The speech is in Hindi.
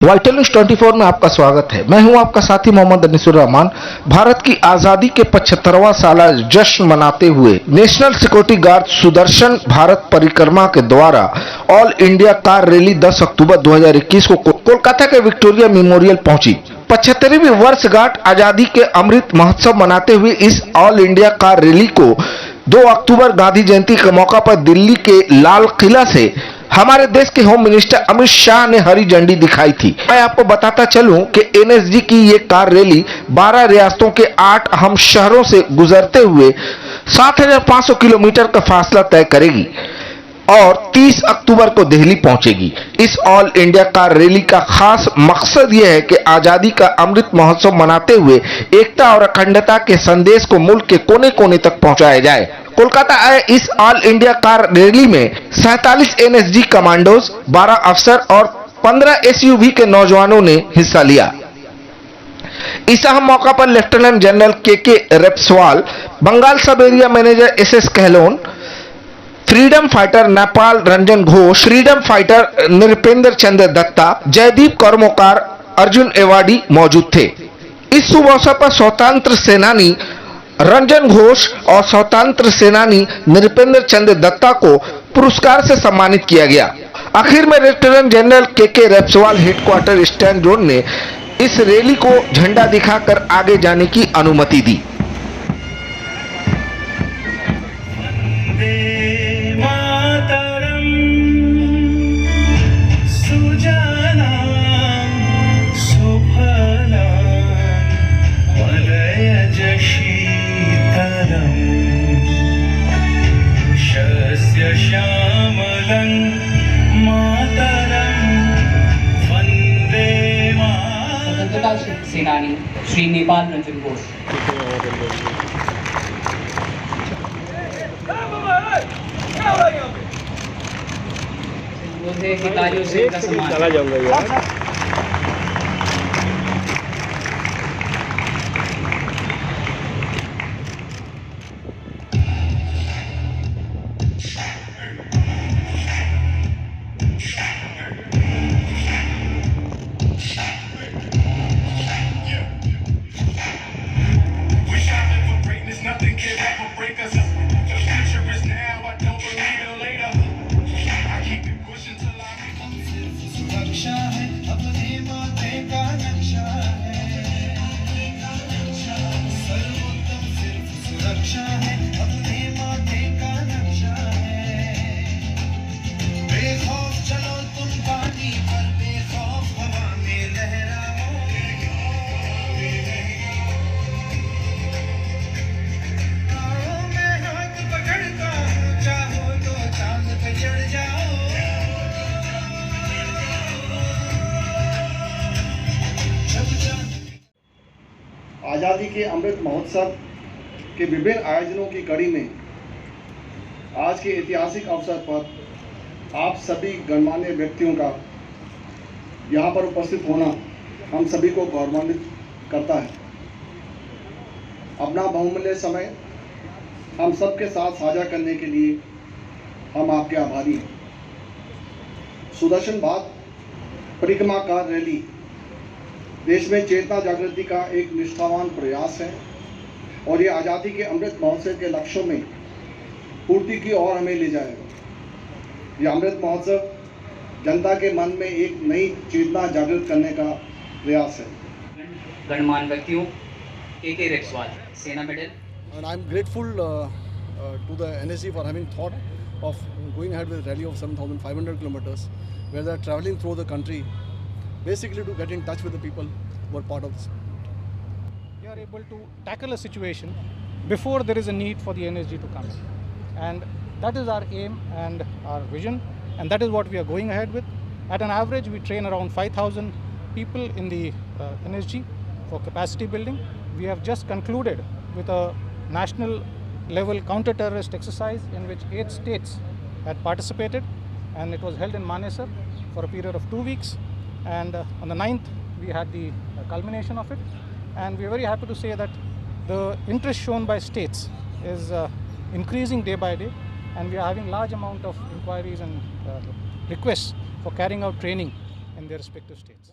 वाइटल न्यूज 24 में आपका स्वागत है। मैं हूं आपका साथी मोहम्मद अनीसुर रहमान। भारत की आजादी के 75वां साला जश्न मनाते हुए national security guard Sudarshan Bharat परिक्रमा के द्वारा ऑल इंडिया कार रैली 10 अक्टूबर 2021 को कोलकाता के विक्टोरिया मेमोरियल पहुंची। 75वीं वर्षगांठ आजादी के अमृत महोत्सव मनाते हुए इस ऑल इंडिया कार रैली को 2 अक्टूबर गांधी जयंती के मौका पर दिल्ली के लाल किला से हमारे देश के होम मिनिस्टर अमित शाह ने हरी झंडी दिखाई थी। मैं आपको बताता चलूं कि एनएसजी की ये कार रैली 12 रियासतों के 8 अहम शहरों से गुजरते हुए 7,500 किलोमीटर का फासला तय करेगी और 30 अक्टूबर को दिल्ली पहुंचेगी। इस ऑल इंडिया कार रैली का खास मकसद यह है कि आजादी का अमृत महोत्सव मनाते हुए एकता और अखंडता के संदेश को मुल्क के कोने कोने तक पहुंचाया जाए। कोलकाता आए इस ऑल इंडिया कार रैली में 47 एनएसजी कमांडोज, 12 अफसर और 15 एसयूवी के नौजवानों ने हिस्सा लिया। इस अहम मौका पर लेफ्टिनेंट जनरल के Repswal, Bengal sub area manager SS Kahlon, freedom fighter Nepal Ranjan Ghosh, freedom fighter Nripendra Chandra Datta, Jaydeep Karmakar, Arjun एवाडी मौजूद थे। इस शुभ अवसर पर स्वतंत्र सेनानी रंजन घोष और स्वतंत्र सेनानी नृपेंद्र चंद्र दत्ता को पुरस्कार से सम्मानित किया गया। आखिर में लेफ्टिनेंट जनरल के रेपस्वाल हेडक्वार्टर स्टैंड जोन ने इस रैली को झंडा दिखाकर आगे जाने की अनुमति दी। स्वतंत्रता सेनानी श्री नेपाल रंजन घोष। हितारियों से इनका सम्मान चला जाऊंगा। आज़ादी के अमृत महोत्सव के विभिन्न आयोजनों की कड़ी में आज के ऐतिहासिक अवसर पर आप सभी गणमान्य व्यक्तियों का यहाँ पर उपस्थित होना हम सभी को गौरवान्वित करता है। अपना बहुमूल्य समय हम सबके साथ साझा करने के लिए हम आपके आभारी हैं। सुदर्शन भारत परिक्रमा कार रैली देश में चेतना जागृति का एक निष्ठावान प्रयास है और ये आज़ादी के अमृत महोत्सव के लक्ष्यों में पूर्ति की ओर हमें ले जाएगा। ये अमृत महोत्सव जनता के मन में एक नई चेतना जागृत करने का प्रयास है। गणमान्य व्यक्तियों के रेपस्वाल, सेना medal. And I'm grateful to the NSG for having thought of going ahead with a rally of 7,500 kilometers, where they're traveling through the country, basically to get in touch with the people who are part of this. We are able to tackle a situation before there is a need for the NSG to come in. And that is our aim and our vision, and that is what we are going ahead with. At an average, we train around 5,000 people in the NSG for capacity building. We have just concluded with a national level counter-terrorist exercise in which 8 states had participated, and it was held in Manesar for a period of 2 weeks. And on the 9th, we had the culmination of it, and we are very happy to say that the interest shown by states is increasing day by day, and we are having large amount of inquiries and requests for carrying out training in their respective states.